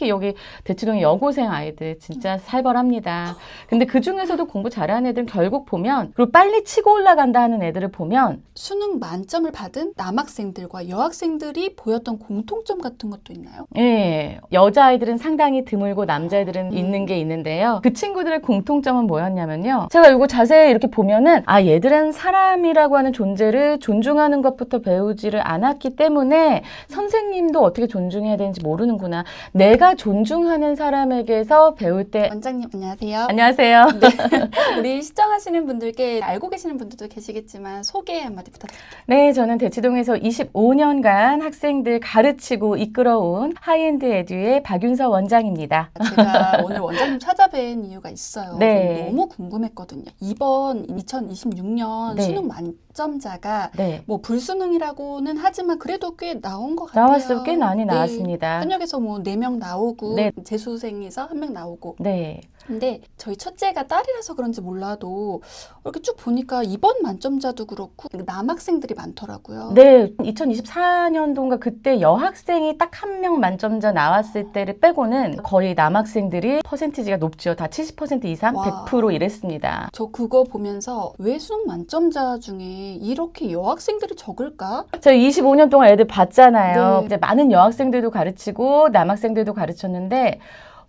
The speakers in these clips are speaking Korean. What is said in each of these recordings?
특히 여기 대치동의 여고생 아이들 진짜 살벌합니다. 근데 그 중에서도 공부 잘하는 애들은 결국 보면 그리고 빨리 치고 올라간다 하는 애들을 보면 수능 만점을 받은 남학생들과 여학생들이 보였던 공통점 같은 것도 있나요? 예, 여자아이들은 상당히 드물고 남자애들은 있는 게 있는데요. 그 친구들의 공통점은 뭐였냐면요. 제가 이거 자세히 이렇게 보면은 아, 얘들은 사람이라고 하는 존재를 존중하는 것부터 배우지를 않았기 때문에 선생님도 어떻게 존중해야 되는지 모르는구나. 내가 존중하는 사람에게서 배울 때 원장님 안녕하세요. 안녕하세요. 네. 우리 시청하시는 분들께 알고 계시는 분들도 계시겠지만 소개 한마디 부탁드립니다. 네, 저는 대치동에서 25년간 학생들 가르치고 이끌어온 하이엔드 에듀의 박윤서 원장입니다. 제가 오늘 원장님 찾아뵌 이유가 있어요. 네. 너무 궁금했거든요. 이번 2026년 네. 수능 만점자가 네. 뭐 불수능이라고는 하지만 그래도 꽤 나온 것 같아요. 나왔어요. 꽤 많이 네. 나왔습니다. 현역에서 뭐 4명 나오고 네. 재수생에서 1명 나오고 네. 근데 저희 첫째가 딸이라서 그런지 몰라도 이렇게 쭉 보니까 이번 만점자도 그렇고 남학생들이 많더라고요. 네, 2024년도인가 그때 여학생이 딱 한 명 만점자 나왔을 때를 빼고는 거의 남학생들이 퍼센티지가 높죠. 다 70% 이상, 와. 100% 이랬습니다. 저 그거 보면서 왜 수능 만점자 중에 이렇게 여학생들이 적을까? 저 25년 동안 애들 봤잖아요. 네. 이제 많은 여학생들도 가르치고 남학생들도 가르쳤는데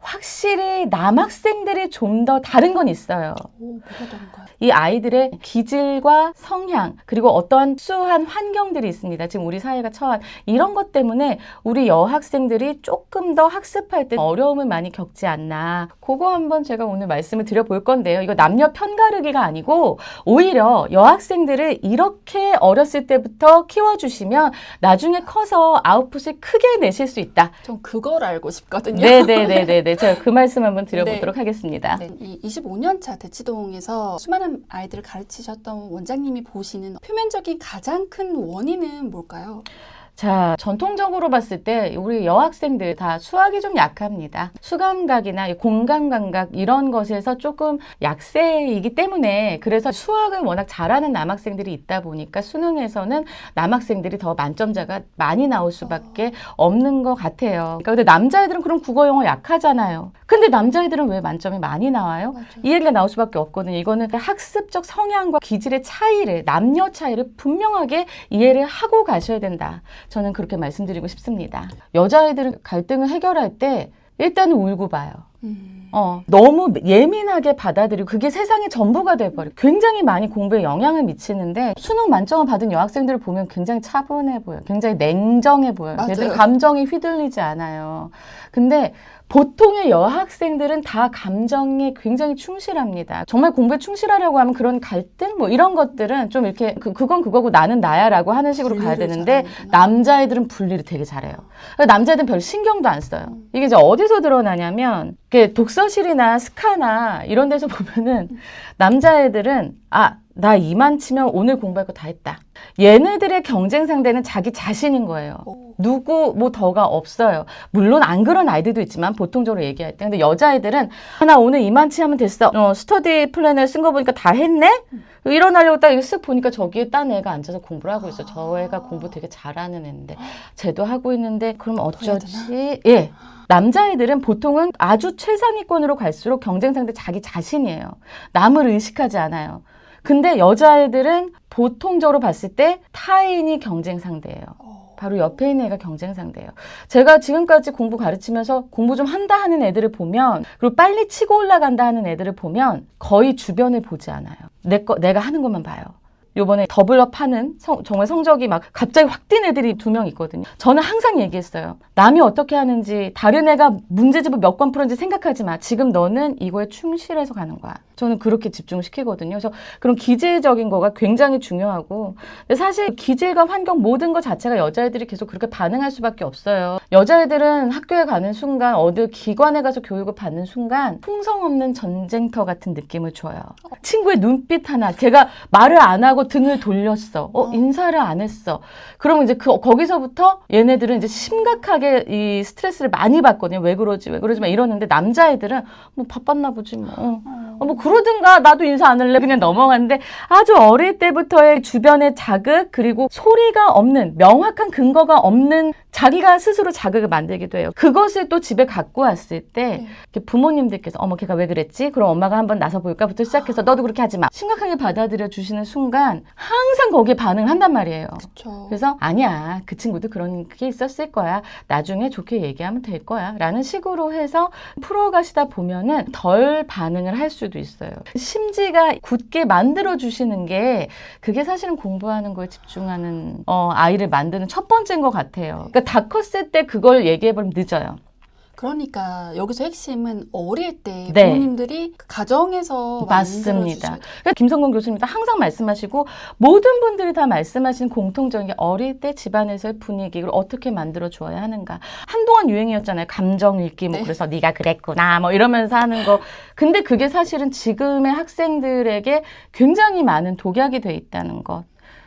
확실히 남학생들이 좀 더 다른 건 있어요. 오, 뭐가 다른가요? 이 아이들의 기질과 성향 그리고 어떠한 수한 환경들이 있습니다. 지금 우리 사회가 처한 이런 것 때문에 우리 여학생들이 조금 더 학습할 때 어려움을 많이 겪지 않나. 그거 한번 제가 오늘 말씀을 드려볼 건데요. 이거 남녀 편가르기가 아니고 오히려 여학생들을 이렇게 어렸을 때부터 키워주시면 나중에 커서 아웃풋을 크게 내실 수 있다. 전 그걸 알고 싶거든요. 네네네네. 제가 그 말씀 한번 드려보도록 하겠습니다. 네, 이 25년차 대치동에서 수많은 아이들을 가르치셨던 원장님이 보시는 표면적인 가장 큰 원인은 뭘까요? 자, 전통적으로 봤을 때 우리 여학생들 다 수학이 좀 약합니다. 수감각이나 공감 감각 이런 것에서 조금 약세이기 때문에 그래서 수학을 워낙 잘하는 남학생들이 있다 보니까 수능에서는 남학생들이 더 만점자가 많이 나올 수밖에 없는 것 같아요. 그러니까 근데 남자애들은 그럼 국어 영어 약하잖아요. 근데 남자애들은 왜 만점이 많이 나와요? 맞아요. 이 얘기가 나올 수밖에 없거든요. 이거는 학습적 성향과 기질의 차이를, 남녀 차이를 분명하게 이해를 하고 가셔야 된다. 저는 그렇게 말씀드리고 싶습니다. 여자아이들은 갈등을 해결할 때 일단은 울고 봐요. 너무 예민하게 받아들이고 그게 세상의 전부가 돼버려요. 굉장히 많이 공부에 영향을 미치는데 수능 만점을 받은 여학생들을 보면 굉장히 차분해 보여요. 굉장히 냉정해 보여요. 맞아요. 얘들은 감정이 휘둘리지 않아요. 근데 보통의 여학생들은 다 감정에 굉장히 충실합니다. 정말 공부에 충실하려고 하면 그런 갈등 뭐 이런 것들은 좀 이렇게 그건 그거고 나는 나야라고 하는 식으로 가야 분리를 되는데 잘하는구나. 남자애들은 분리를 되게 잘해요. 남자애들은 별 신경도 안 써요. 이게 이제 어디서 드러나냐면 이렇게 독서실이나 스카나 이런 데서 보면은 남자애들은 나 이만 치면 오늘 공부할 거 다 했다. 얘네들의 경쟁 상대는 자기 자신인 거예요. 누구 뭐 더가 없어요. 물론 안 그런 아이들도 있지만 보통적으로 얘기할 때. 근데 여자애들은 나 오늘 이만치 하면 됐어. 스터디 플래너를 쓴 거 보니까 다 했네? 일어나려고 딱 쓱 보니까 저기에 딴 애가 앉아서 공부를 하고 있어. 저 애가 공부 되게 잘하는 애인데 쟤도 하고 있는데 그럼 어쩌지? 예. 남자애들은 보통은 아주 최상위권으로 갈수록 경쟁 상대 자기 자신이에요. 남을 의식하지 않아요. 근데 여자애들은 보통적으로 봤을 때 타인이 경쟁 상대예요. 바로 옆에 있는 애가 경쟁 상대예요. 제가 지금까지 공부 가르치면서 공부 좀 한다 하는 애들을 보면 그리고 빨리 치고 올라간다 하는 애들을 보면 거의 주변을 보지 않아요. 내가 하는 것만 봐요. 요번에 더블업 하는 정말 성적이 막 갑자기 확 뛴 애들이 2명 있거든요. 저는 항상 얘기했어요. 남이 어떻게 하는지 다른 애가 문제집을 몇 권 풀었는지 생각하지 마. 지금 너는 이거에 충실해서 가는 거야. 저는 그렇게 집중시키거든요. 그래서 그런 기질적인 거가 굉장히 중요하고 근데 사실 기질과 환경 모든 것 자체가 여자애들이 계속 그렇게 반응할 수밖에 없어요. 여자애들은 학교에 가는 순간 어느 기관에 가서 교육을 받는 순간 풍성 없는 전쟁터 같은 느낌을 줘요. 친구의 눈빛 하나 걔가 말을 안 하고 등을 돌렸어. 인사를 안 했어. 그러면 이제 거기서부터 얘네들은 이제 심각하게 이 스트레스를 많이 받거든요. 왜 그러지 막 이러는데 남자애들은 뭐 바빴나 보지 뭐. 뭐 그러든가 나도 인사 안 할래 그냥 넘어갔는데 아주 어릴 때부터의 주변의 자극 그리고 소리가 없는 명확한 근거가 없는 자기가 스스로 자극을 만들기도 해요. 그것을 또 집에 갖고 왔을 때 네. 부모님들께서 어머 걔가 왜 그랬지? 그럼 엄마가 한번 나서 볼까부터 시작해서 너도 그렇게 하지 마. 심각하게 받아들여 주시는 순간 항상 거기에 반응을 한단 말이에요. 그쵸. 그래서 아니야 그 친구도 그런 게 있었을 거야. 나중에 좋게 얘기하면 될 거야. 라는 식으로 해서 풀어가시다 보면은 덜 반응을 할 수도 있어요. 심지가 굳게 만들어 주시는 게 그게 사실은 공부하는 거에 집중하는 아이를 만드는 첫 번째인 것 같아요. 그러니까 다 컸을 때 그걸 얘기해버리면 늦어요. 그러니까 여기서 핵심은 어릴 때 네. 부모님들이 그 가정에서 맞습니다. 만들어주셔야 돼요. 그러니까 김성근 교수님도 항상 말씀하시고 모든 분들이 다 말씀하시는 공통적인 게 어릴 때 집안에서의 분위기를 어떻게 만들어 주어야 하는가. 한동안 유행이었잖아요. 감정 읽기 뭐 네. 그래서 네가 그랬구나 뭐 이러면서 하는 거. 근데 그게 사실은 지금의 학생들에게 굉장히 많은 독약이 돼 있다는 것.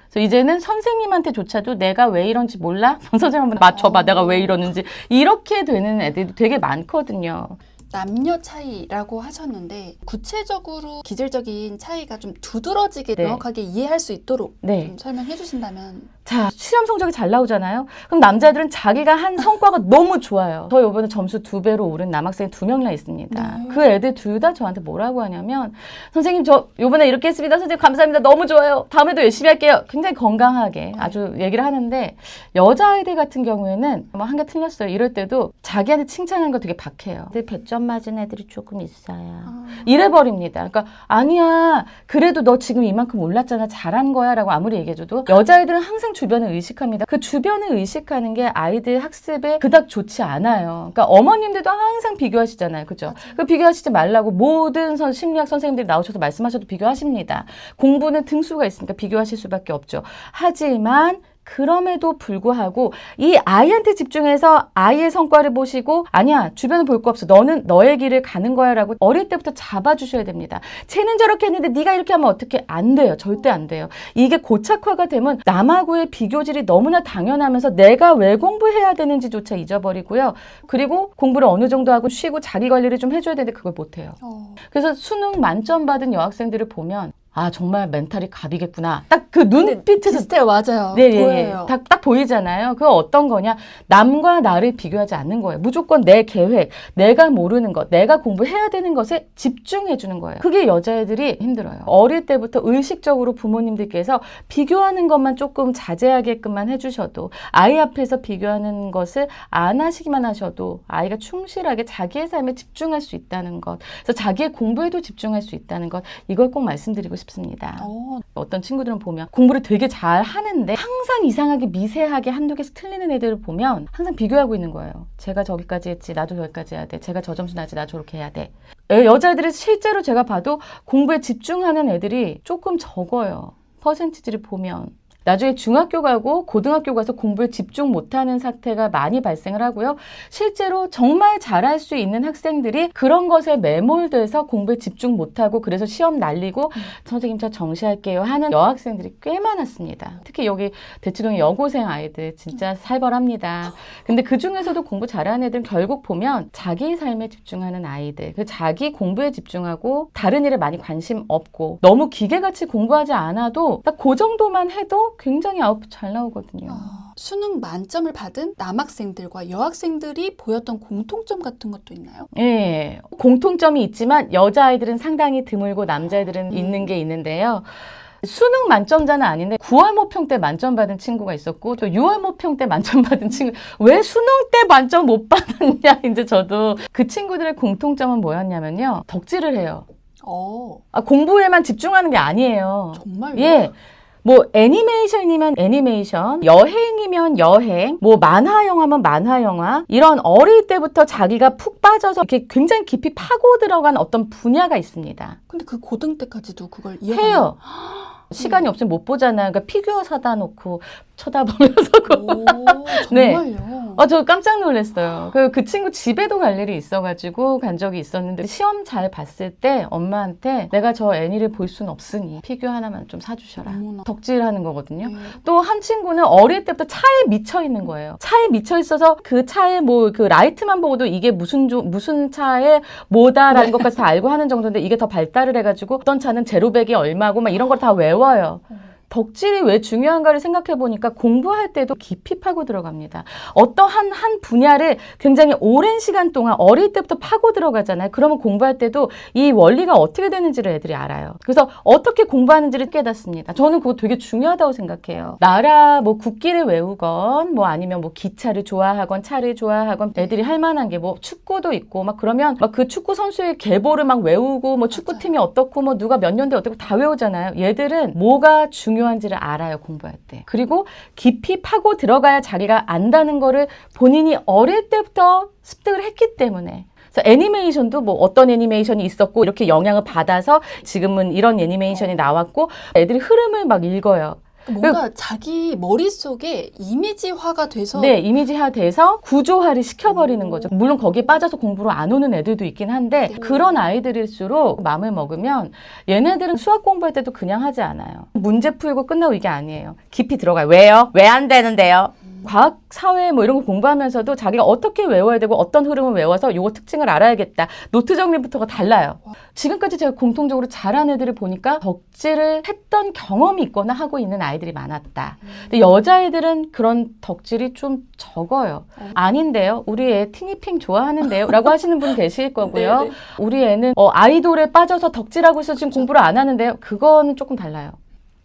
그래서 이제는 선생님한테조차도 내가 왜 이런지 몰라? 선생님 한번 맞춰봐. 내가 왜 이러는지. 이렇게 되는 애들이 되게 많거든요. 남녀 차이라고 하셨는데 구체적으로 기질적인 차이가 좀 두드러지게 네. 명확하게 이해할 수 있도록 네. 좀 설명해 주신다면. 자, 시험 성적이 잘 나오잖아요. 그럼 남자들은 자기가 한 성과가 너무 좋아요. 저 이번에 점수 2배로 오른 남학생이 2명이나 있습니다. 네. 그 애들 둘 다 저한테 뭐라고 하냐면 선생님 저 이번에 이렇게 했습니다. 선생님 감사합니다. 너무 좋아요. 다음에도 열심히 할게요. 굉장히 건강하게 아주 얘기를 하는데 여자아이들 같은 경우에는 뭐 한 개 틀렸어요. 이럴 때도 자기한테 칭찬하는 거 되게 박해요. 근데 100점 맞은 애들이 조금 있어요. 이래버립니다. 그러니까 아니야. 그래도 너 지금 이만큼 올랐잖아. 잘한 거야. 라고 아무리 얘기해줘도 여자아이들은 항상 주변을 의식합니다. 그 주변을 의식하는 게 아이들 학습에 그닥 좋지 않아요. 그러니까 어머님들도 항상 비교하시잖아요. 그죠? 그 비교하시지 말라고 모든 심리학 선생님들이 나오셔서 말씀하셔도 비교하십니다. 공부는 등수가 있으니까 비교하실 수밖에 없죠. 하지만 그럼에도 불구하고 이 아이한테 집중해서 아이의 성과를 보시고 아니야 주변을 볼 거 없어 너는 너의 길을 가는 거야 라고 어릴 때부터 잡아주셔야 됩니다. 쟤는 저렇게 했는데 네가 이렇게 하면 어떻게 안 돼요. 절대 안 돼요. 이게 고착화가 되면 남하고의 비교질이 너무나 당연하면서 내가 왜 공부해야 되는지조차 잊어버리고요. 그리고 공부를 어느 정도 하고 쉬고 자기 관리를 좀 해줘야 되는데 그걸 못해요. 그래서 수능 만점 받은 여학생들을 보면 아 정말 멘탈이 갑이겠구나. 딱 그 눈빛에서 비슷해요. 맞아요. 네, 보여요. 딱 보이잖아요. 그거 어떤 거냐? 남과 나를 비교하지 않는 거예요. 무조건 내 계획, 내가 모르는 것, 내가 공부해야 되는 것에 집중해 주는 거예요. 그게 여자애들이 힘들어요. 어릴 때부터 의식적으로 부모님들께서 비교하는 것만 조금 자제하게끔만 해주셔도 아이 앞에서 비교하는 것을 안 하시기만 하셔도 아이가 충실하게 자기의 삶에 집중할 수 있다는 것, 그래서 자기의 공부에도 집중할 수 있다는 것, 이걸 꼭 말씀드리고 싶습니다. 어떤 친구들은 보면 공부를 되게 잘 하는데 항상 이상하게 미세하게 한두 개씩 틀리는 애들을 보면 항상 비교하고 있는 거예요. 제가 저기까지 했지 나도 저기까지 해야 돼. 제가 저 점수 나지 나 저렇게 해야 돼. 여자애들이 실제로 제가 봐도 공부에 집중하는 애들이 조금 적어요. 퍼센티지를 보면. 나중에 중학교 가고 고등학교 가서 공부에 집중 못하는 사태가 많이 발생을 하고요. 실제로 정말 잘할 수 있는 학생들이 그런 것에 매몰돼서 공부에 집중 못하고 그래서 시험 날리고 선생님 저 정시할게요 하는 여학생들이 꽤 많았습니다. 특히 여기 대치동의 여고생 아이들 진짜 살벌합니다. 근데 그 중에서도 공부 잘하는 애들은 결국 보면 자기 삶에 집중하는 아이들, 그 자기 공부에 집중하고 다른 일에 많이 관심 없고 너무 기계같이 공부하지 않아도 딱 그 정도만 해도 굉장히 아웃풋 잘 나오거든요. 수능 만점을 받은 남학생들과 여학생들이 보였던 공통점 같은 것도 있나요? 예, 공통점이 있지만 여자아이들은 상당히 드물고 남자애들은 있는 게 있는데요. 수능 만점자는 아닌데 9월 모평 때 만점 받은 친구가 있었고 또 6월 모평 때 만점 받은 친구 왜 수능 때 만점 못 받았냐 이제 저도 그 친구들의 공통점은 뭐였냐면요. 덕질을 해요. 공부에만 집중하는 게 아니에요. 정말요? 예. 뭐 애니메이션이면 애니메이션, 여행이면 여행, 뭐 만화 영화면 만화 영화 이런 어릴 때부터 자기가 푹 빠져서 이렇게 굉장히 깊이 파고 들어간 어떤 분야가 있습니다. 근데 그 고등 때까지도 그걸 이어가나요? 해요. 시간이 없으면 못 보잖아요. 그러니까 피규어 사다 놓고 쳐다보면서 오, 정말요? 저 깜짝 놀랐어요. 그 친구 집에도 갈 일이 있어가지고 간 적이 있었는데 시험 잘 봤을 때 엄마한테 내가 저 애니를 볼 수는 없으니 피규어 하나만 좀 사주셔라. 어머나. 덕질하는 거거든요. 네. 또 한 친구는 어릴 때부터 차에 미쳐 있는 거예요. 차에 미쳐 있어서 그 차에 뭐 그 라이트만 보고도 이게 무슨 차에 뭐다라는 것까지 다 알고 하는 정도인데 이게 더 발달을 해가지고 어떤 차는 제로백이 얼마고 막 이런 걸 다 외워요. 덕질이 왜 중요한가를 생각해 보니까 공부할 때도 깊이 파고 들어갑니다. 어떠한 한 분야를 굉장히 오랜 시간 동안 어릴 때부터 파고 들어가잖아요. 그러면 공부할 때도 이 원리가 어떻게 되는지를 애들이 알아요. 그래서 어떻게 공부하는지를 깨닫습니다. 저는 그거 되게 중요하다고 생각해요. 나라 뭐 국기를 외우건 뭐 아니면 뭐 기차를 좋아하건 차를 좋아하건 애들이 할 만한 게 뭐 축구도 있고 막 그러면 막 그 축구 선수의 계보를 막 외우고 뭐 축구팀이 어떻고 뭐 누가 몇 년대 어떻고 다 외우잖아요. 얘들은 뭐가 중요한지를 알아요, 공부할 때. 그리고 깊이 파고 들어가야 자기가 안다는 거를 본인이 어릴 때부터 습득을 했기 때문에. 그래서 애니메이션도 뭐 어떤 애니메이션이 있었고 이렇게 영향을 받아서 지금은 이런 애니메이션이 나왔고 애들이 흐름을 막 읽어요. 뭔가 자기 머릿속에 이미지화가 돼서 네, 이미지화 돼서 구조화를 시켜버리는 거죠. 물론 거기에 빠져서 공부로 안 오는 애들도 있긴 한데 그런 아이들일수록 마음을 먹으면 얘네들은 수학 공부할 때도 그냥 하지 않아요. 문제 풀고 끝나고 이게 아니에요. 깊이 들어가요. 왜요? 왜 안 되는데요? 과학, 사회 뭐 이런 거 공부하면서도 자기가 어떻게 외워야 되고 어떤 흐름을 외워서 요거 특징을 알아야겠다. 노트 정리부터가 달라요. 지금까지 제가 공통적으로 잘하는 애들을 보니까 덕질을 했던 경험이 있거나 하고 있는 아이들이 많았다. 근데 여자애들은 그런 덕질이 좀 적어요. 아닌데요. 우리 애 티니핑 좋아하는데요. 라고 하시는 분 계실 거고요. 네네. 우리 애는 아이돌에 빠져서 덕질하고 있어서 지금 공부를 안 하는데요. 그거는 조금 달라요.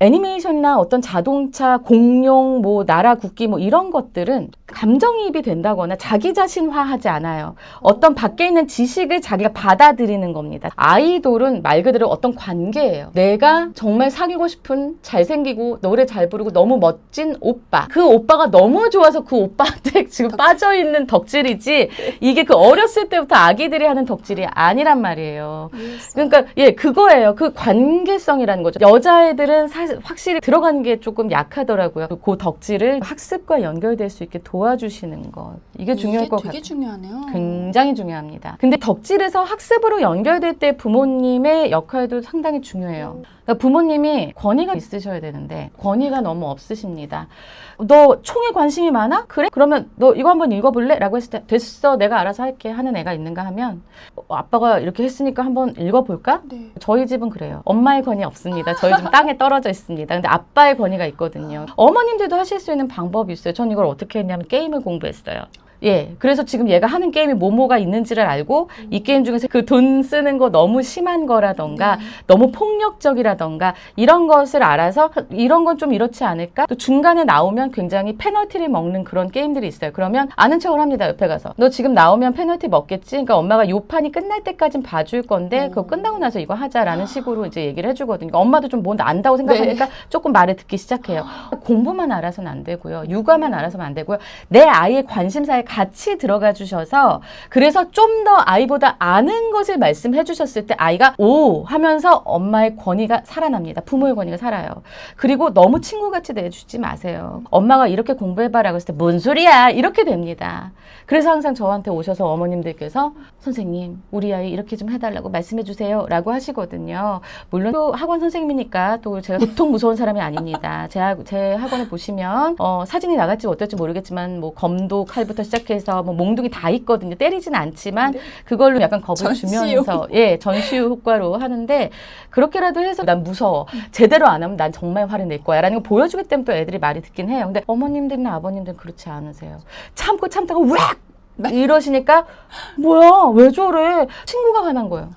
애니메이션이나 어떤 자동차, 공룡, 뭐 나라 국기 뭐 이런 것들은 감정이입이 된다거나 자기 자신화하지 않아요. 어떤 밖에 있는 지식을 자기가 받아들이는 겁니다. 아이돌은 말 그대로 어떤 관계예요. 내가 정말 사귀고 싶은 잘생기고 노래 잘 부르고 너무 멋진 오빠. 그 오빠가 너무 좋아서 그 오빠한테 지금 빠져있는 덕질이지 이게 그 어렸을 때부터 아기들이 하는 덕질이 아니란 말이에요. 그러니까 그거예요. 그 관계성이라는 거죠. 여자애들은 확실히 들어가는 게 조금 약하더라고요. 그 덕질을 학습과 연결될 수 있게 도와주시는 것. 이게 중요할 것 같아요. 되게 중요하네요. 굉장히 중요합니다. 근데 덕질에서 학습으로 연결될 때 부모님의 역할도 상당히 중요해요. 그러니까 부모님이 권위가 있으셔야 되는데 권위가 너무 없으십니다. 너 총에 관심이 많아? 그래? 그러면 너 이거 한번 읽어볼래? 라고 했을 때 됐어, 내가 알아서 할게 하는 애가 있는가 하면 아빠가 이렇게 했으니까 한번 읽어볼까? 네. 저희 집은 그래요. 엄마의 권위 없습니다. 저희 집은 땅에 떨어져 있습니다. 근데 아빠의 권위가 있거든요. 어머님들도 하실 수 있는 방법이 있어요. 전 이걸 어떻게 했냐면 게임을 공부했어요. 그래서 지금 얘가 하는 게임이 뭐가 있는지를 알고 이 게임 중에서 그 돈 쓰는 거 너무 심한 거라던가 너무 폭력적이라던가 이런 것을 알아서 이런 건 좀 이렇지 않을까? 또 중간에 나오면 굉장히 페널티를 먹는 그런 게임들이 있어요. 그러면 아는 척을 합니다. 옆에 가서. 너 지금 나오면 페널티 먹겠지? 그러니까 엄마가 요 판이 끝날 때까진 봐줄 건데 그거 끝나고 나서 이거 하자라는 식으로 이제 얘기를 해주거든요. 그러니까 엄마도 좀 뭐 안다고 생각하니까 조금 말을 듣기 시작해요. 공부만 알아서는 안 되고요. 육아만 알아서는 안 되고요. 내 아이의 관심사에 같이 들어가 주셔서 그래서 좀 더 아이보다 아는 것을 말씀해 주셨을 때 아이가 오 하면서 엄마의 권위가 살아납니다. 부모의 권위가 살아요. 그리고 너무 친구같이 대해주지 마세요. 엄마가 이렇게 공부해봐라고 했을 때 뭔 소리야 이렇게 됩니다. 그래서 항상 저한테 오셔서 어머님들께서 선생님 우리 아이 이렇게 좀 해달라고 말씀해 주세요 라고 하시거든요. 물론 또 학원 선생님이니까 또 제가 보통 무서운 사람이 아닙니다. 제 학원에 보시면 사진이 나갈지 어떨지 모르겠지만 뭐 검도 칼부터 시작해서 뭐 몽둥이 다 있거든요. 때리지는 않지만 그걸로 약간 겁을 주면서 전시효 효과로 하는데 그렇게라도 해서 난 무서워. 제대로 안 하면 난 정말 화를 낼 거야 라는 거 보여주기 때문에 또 애들이 말이 듣긴 해요. 근데 어머님들이나 아버님들은 그렇지 않으세요. 참고 참다가 왁! 이러시니까 뭐야 왜 저래 친구가 화난 거예요.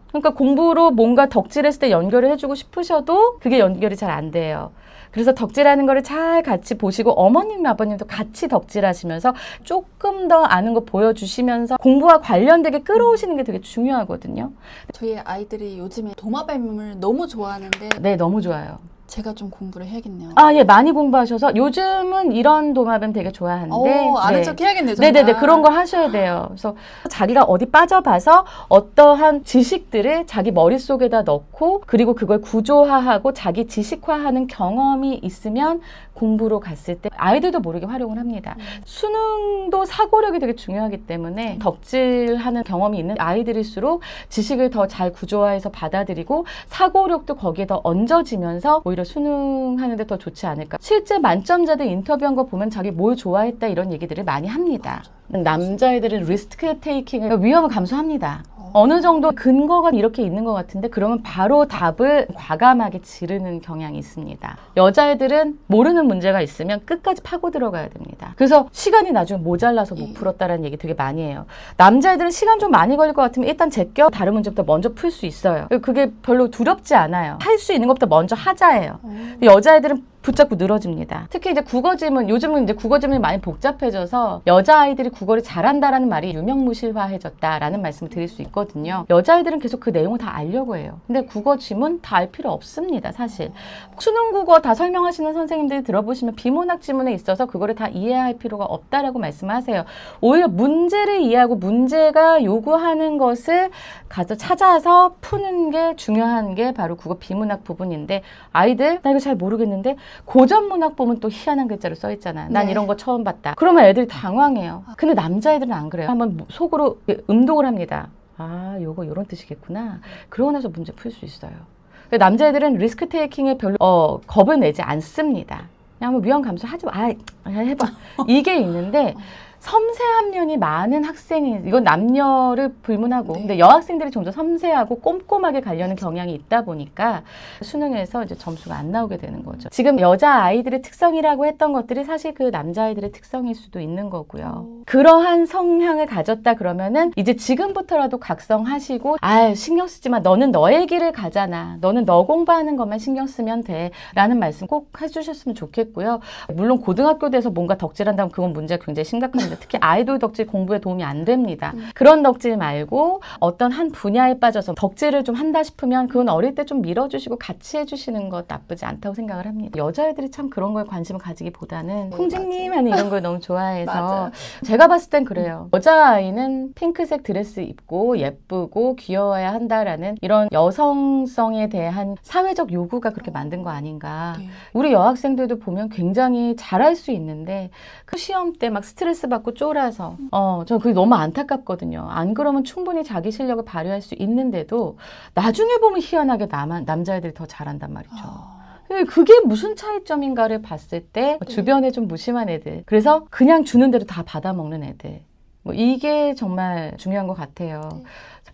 그러니까 공부로 뭔가 덕질했을 때 연결을 해주고 싶으셔도 그게 연결이 잘 안 돼요. 그래서 덕질하는 거를 잘 같이 보시고 어머님, 아버님도 같이 덕질하시면서 조금 더 아는 거 보여주시면서 공부와 관련되게 끌어오시는 게 되게 중요하거든요. 저희 아이들이 요즘에 도마뱀을 너무 좋아하는데 네, 너무 좋아요. 제가 좀 공부를 해야겠네요. 아, 예, 많이 공부하셔서 요즘은 이런 도마뱀 되게 좋아하는데. 아는 네. 척 해야겠네요. 정말. 네네네, 그런 거 하셔야 돼요. 그래서 자기가 어디 빠져봐서 어떠한 지식들을 자기 머릿속에다 넣고 그리고 그걸 구조화하고 자기 지식화하는 경험이 있으면 공부로 갔을 때 아이들도 모르게 활용을 합니다. 수능도 사고력이 되게 중요하기 때문에 덕질하는 경험이 있는 아이들일수록 지식을 더 잘 구조화해서 받아들이고 사고력도 거기에 더 얹어지면서 오히려 수능하는데 더 좋지 않을까. 실제 만점자들 인터뷰한 거 보면 자기 뭘 좋아했다 이런 얘기들을 많이 합니다. 남자애들은 리스크 테이킹을 위험을 감수합니다. 어느 정도 근거가 이렇게 있는 것 같은데 그러면 바로 답을 과감하게 지르는 경향이 있습니다. 여자애들은 모르는 문제가 있으면 끝까지 파고 들어가야 됩니다. 그래서 시간이 나중에 모자라서 못 풀었다라는 얘기 되게 많이 해요. 남자애들은 시간 좀 많이 걸릴 것 같으면 일단 제껴 다른 문제부터 먼저 풀 수 있어요. 그게 별로 두렵지 않아요. 할 수 있는 것부터 먼저 하자예요. 여자애들은 붙잡고 늘어집니다. 특히 이제 국어 지문, 요즘은 이제 국어 지문이 많이 복잡해져서 여자아이들이 국어를 잘한다라는 말이 유명무실화해졌다라는 말씀을 드릴 수 있거든요. 여자아이들은 계속 그 내용을 다 알려고 해요. 근데 국어 지문 다 알 필요 없습니다, 사실. 수능 국어 다 설명하시는 선생님들이 들어보시면 비문학 지문에 있어서 그거를 다 이해할 필요가 없다라고 말씀하세요. 오히려 문제를 이해하고 문제가 요구하는 것을 가서 찾아서 푸는 게 중요한 게 바로 국어 비문학 부분인데 아이들, 나 이거 잘 모르겠는데 고전 문학 보면 또 희한한 글자로 써 있잖아. 난 네. 이런 거 처음 봤다. 그러면 애들이 당황해요. 근데 남자애들은 안 그래요. 한번 속으로 음독을 합니다. 아, 요거 요런 뜻이겠구나. 그러고 나서 문제 풀 수 있어요. 남자애들은 리스크 테이킹에 별로 겁을 내지 않습니다. 그냥 뭐 위험 감수하지 마. 해봐. 이게 있는데 섬세한 면이 많은 학생이, 이건 남녀를 불문하고, 네. 근데 여학생들이 좀 더 섬세하고 꼼꼼하게 가려는 경향이 있다 보니까 수능에서 이제 점수가 안 나오게 되는 거죠. 지금 여자아이들의 특성이라고 했던 것들이 사실 그 남자아이들의 특성일 수도 있는 거고요. 그러한 성향을 가졌다 그러면은 이제 지금부터라도 각성하시고, 신경 쓰지 마. 너는 너의 길을 가잖아. 너는 너 공부하는 것만 신경 쓰면 돼. 라는 말씀 꼭 해주셨으면 좋겠고요. 물론 고등학교 돼서 뭔가 덕질한다면 그건 문제가 굉장히 심각합니다. 특히 아이돌 덕질 공부에 도움이 안 됩니다. 그런 덕질 말고 어떤 한 분야에 빠져서 덕질을 좀 한다 싶으면 그건 어릴 때 좀 밀어주시고 같이 해주시는 것 나쁘지 않다고 생각을 합니다. 여자애들이 참 그런 거에 관심을 가지기보다는 콩지님 하는 이런 걸 너무 좋아해서 맞아요. 제가 봤을 땐 그래요. 여자아이는 핑크색 드레스 입고 예쁘고 귀여워야 한다라는 이런 여성성에 대한 사회적 요구가 그렇게 만든 거 아닌가. 네. 우리 여학생들도 보면 굉장히 잘할 수 있는데 그 시험 때 막 스트레스 받고 쫄아서 저 그게 너무 안타깝거든요. 안 그러면 충분히 자기 실력을 발휘할 수 있는데도 나중에 보면 희한하게 남자애들이 더 잘한단 말이죠. 그게 무슨 차이점인가를 봤을 때 주변에 좀 무심한 애들, 그래서 그냥 주는 대로 다 받아먹는 애들, 뭐 이게 정말 중요한 것 같아요.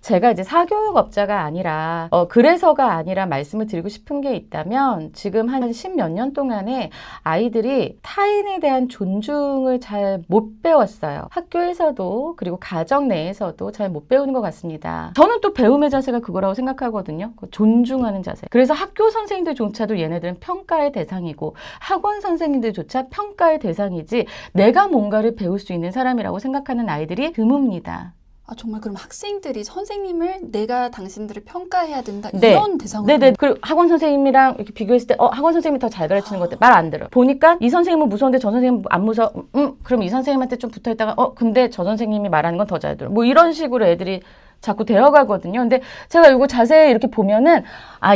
제가 이제 사교육업자가 아니라 그래서가 아니라 말씀을 드리고 싶은 게 있다면 지금 한 10몇 년 동안에 아이들이 타인에 대한 존중을 잘 못 배웠어요. 학교에서도 그리고 가정 내에서도 잘 못 배우는 것 같습니다. 저는 또 배움의 자세가 그거라고 생각하거든요. 존중하는 자세. 그래서 학교 선생님들조차도 얘네들은 평가의 대상이고 학원 선생님들조차 평가의 대상이지 내가 뭔가를 배울 수 있는 사람이라고 생각하는 아이들이 드뭅니다. 정말 그럼 학생들이 선생님을 내가 당신들을 평가해야 된다 네. 이런 대상으로. 네네. 그리고 학원 선생님이랑 이렇게 비교했을 때 학원 선생님이 더 잘 가르치는 것들 말 안 들어. 보니까 이 선생님은 무서운데 저 선생님은 안 무서워. 그럼 이 선생님한테 좀 붙어있다가 근데 저 선생님이 말하는 건 더 잘 들어. 뭐 이런 식으로 애들이 자꾸 되어가거든요. 근데 제가 이거 자세히 이렇게 보면은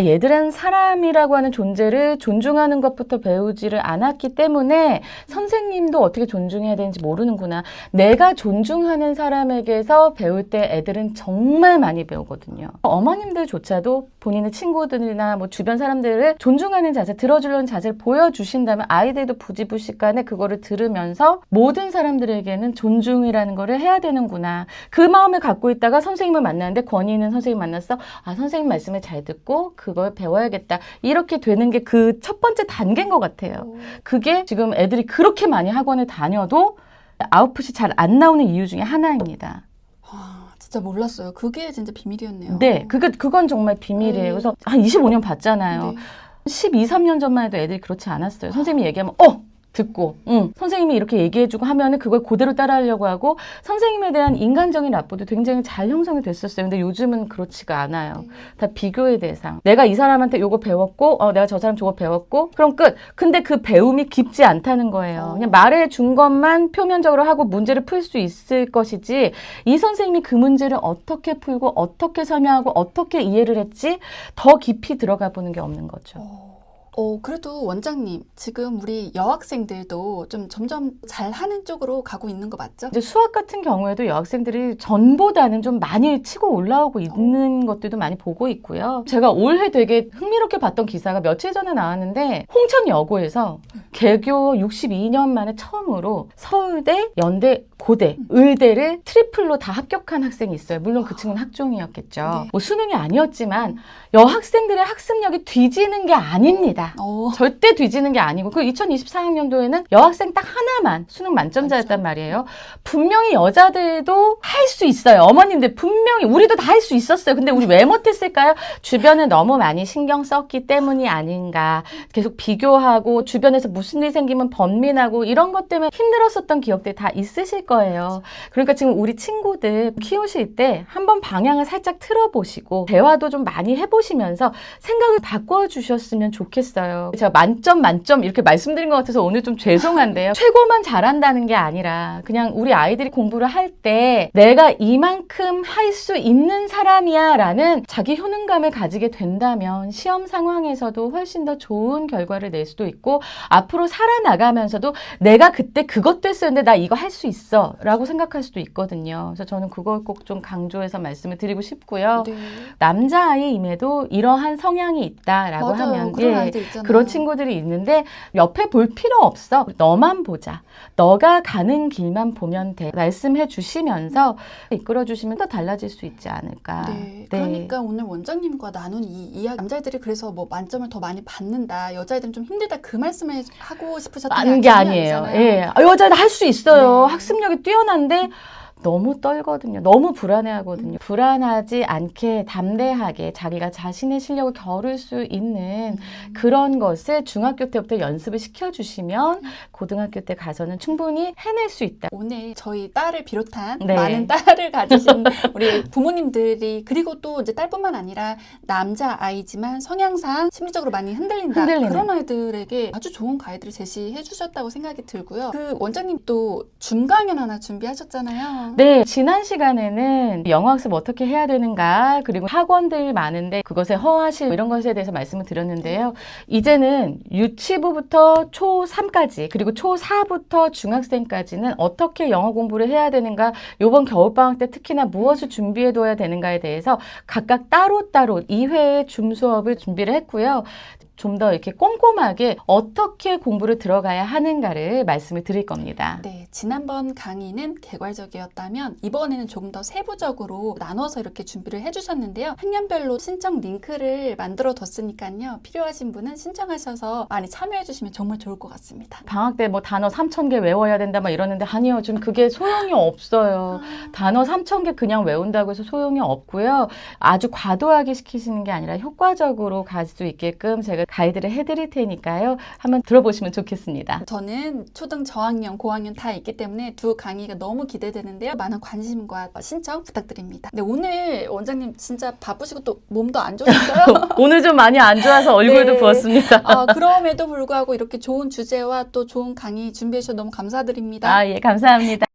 얘들은 사람이라고 하는 존재를 존중하는 것부터 배우지를 않았기 때문에 선생님도 어떻게 존중해야 되는지 모르는구나. 내가 존중하는 사람에게서 배울 때 애들은 정말 많이 배우거든요. 어머님들조차도 본인의 친구들이나 뭐 주변 사람들을 존중하는 자세, 들어주려는 자세를 보여주신다면 아이들도 부지불식간에 그거를 들으면서 모든 사람들에게는 존중이라는 거를 해야 되는구나. 그 마음을 갖고 있다가 선생님을 만나는데 권위 있는 선생님 만났어. 선생님 말씀을 잘 듣고 그걸 배워야겠다. 이렇게 되는 게 그 첫 번째 단계인 것 같아요. 그게 지금 애들이 그렇게 많이 학원을 다녀도 아웃풋이 잘 안 나오는 이유 중에 하나입니다. 진짜 몰랐어요. 그게 진짜 비밀이었네요. 네, 그건 정말 비밀이에요. 그래서 한 25년 봤잖아요. 네. 12, 13년 전만 해도 애들이 그렇지 않았어요. 선생님이 얘기하면 듣고, 선생님이 이렇게 얘기해주고 하면은 그걸 그대로 따라하려고 하고, 선생님에 대한 인간적인 라포도 굉장히 잘 형성이 됐었어요. 근데 요즘은 그렇지가 않아요. 다 비교의 대상. 내가 이 사람한테 요거 배웠고, 내가 저 사람 저거 배웠고, 그럼 끝. 근데 그 배움이 깊지 않다는 거예요. 그냥 말해준 것만 표면적으로 하고 문제를 풀 수 있을 것이지, 이 선생님이 그 문제를 어떻게 풀고, 어떻게 설명하고, 어떻게 이해를 했지, 더 깊이 들어가 보는 게 없는 거죠. 그래도 원장님, 지금 우리 여학생들도 좀 점점 잘하는 쪽으로 가고 있는 거 맞죠? 이제 수학 같은 경우에도 여학생들이 전보다는 좀 많이 치고 올라오고 있는 것들도 많이 보고 있고요. 제가 올해 되게 흥미롭게 봤던 기사가 며칠 전에 나왔는데, 홍천여고에서 개교 62년 만에 처음으로 서울대, 연대, 고대, 의대를 트리플로 다 합격한 학생이 있어요. 물론 그 친구는 학종이었겠죠. 네. 뭐 수능이 아니었지만 여학생들의 학습력이 뒤지는 게 아닙니다. 절대 뒤지는 게 아니고, 그 2024학년도에는 여학생 딱 하나만 수능 만점자였단 말이에요. 분명히 여자들도 할 수 있어요. 어머님들 분명히 우리도 다 할 수 있었어요. 근데 우리 왜 못했을까요? 주변에 너무 많이 신경 썼기 때문이 아닌가. 계속 비교하고 주변에서 무슨 일 생기면 번민하고 이런 것 때문에 힘들었었던 기억들이 다 있으실 거예요. 그러니까 지금 우리 친구들 키우실 때 한번 방향을 살짝 틀어보시고 대화도 좀 많이 해보시면서 생각을 바꿔주셨으면 좋겠어요. 제가 만점 이렇게 말씀드린 것 같아서 오늘 좀 죄송한데요. 최고만 잘한다는 게 아니라 그냥 우리 아이들이 공부를 할 때 내가 이만큼 할 수 있는 사람이야 라는 자기 효능감을 가지게 된다면 시험 상황에서도 훨씬 더 좋은 결과를 낼 수도 있고, 앞으로 살아나가면서도 내가 그때 그것도 했었는데 나 이거 할 수 있어 라고 생각할 수도 있거든요. 그래서 저는 그걸 꼭 좀 강조해서 말씀을 드리고 싶고요. 네. 남자아이임에도 이러한 성향이 있다라고 맞아요. 하면 그런 아이들 있잖아요. 그런 친구들이 있는데 옆에 볼 필요 없어. 너만 보자. 너가 가는 길만 보면 돼. 말씀해 주시면서 이끌어 주시면 더 달라질 수 있지 않을까. 네. 그러니까 오늘 원장님과 나눈 이 이야기, 남자애들이 그래서 뭐 만점을 더 많이 받는다, 여자애들은 좀 힘들다, 그 말씀을 하고 싶으셨던 아는 게 아니에요. 예. 여자도 할 수 있어요. 네. 학습력이 뛰어난데 너무 떨거든요. 너무 불안해하거든요. 불안하지 않게 담대하게 자기가 자신의 실력을 겨룰 수 있는 그런 것을 중학교 때부터 연습을 시켜주시면 고등학교 때 가서는 충분히 해낼 수 있다. 오늘 저희 딸을 비롯한 네. 많은 딸을 가지신 우리 부모님들이, 그리고 또 이제 딸뿐만 아니라 남자 아이지만 성향상 심리적으로 많이 흔들린다, 그런 아이들에게 아주 좋은 가이드를 제시해 주셨다고 생각이 들고요. 그 원장님 또 줌 강연 하나 준비하셨잖아요. 네, 지난 시간에는 영어학습 어떻게 해야 되는가, 그리고 학원들이 많은데 그것의 허하실 이런 것에 대해서 말씀을 드렸는데요. 이제는 유치부부터 초3까지 그리고 초4부터 중학생까지는 어떻게 영어 공부를 해야 되는가, 이번 겨울방학 때 특히나 무엇을 준비해둬야 되는가에 대해서 각각 따로따로 2회의 줌 수업을 준비를 했고요. 좀 더 이렇게 꼼꼼하게 어떻게 공부를 들어가야 하는가를 말씀을 드릴 겁니다. 네, 지난번 강의는 개괄적이었다면 이번에는 조금 더 세부적으로 나눠서 이렇게 준비를 해주셨는데요. 학년별로 신청 링크를 만들어 뒀으니까요. 필요하신 분은 신청하셔서 많이 참여해 주시면 정말 좋을 것 같습니다. 방학 때 뭐 단어 3,000개 외워야 된다 막 이러는데 아니요. 좀 그게 소용이 없어요. 단어 3,000개 그냥 외운다고 해서 소용이 없고요. 아주 과도하게 시키시는 게 아니라 효과적으로 갈 수 있게끔 제가 가이드를 해드릴 테니까요. 한번 들어보시면 좋겠습니다. 저는 초등 저학년, 고학년 다 있기 때문에 두 강의가 너무 기대되는데요. 많은 관심과 신청 부탁드립니다. 네, 오늘 원장님 진짜 바쁘시고 또 몸도 안 좋으셨어요? 오늘 좀 많이 안 좋아서 얼굴도 네. 부었습니다. 그럼에도 불구하고 이렇게 좋은 주제와 또 좋은 강의 준비해 주셔서 너무 감사드립니다. 예, 감사합니다.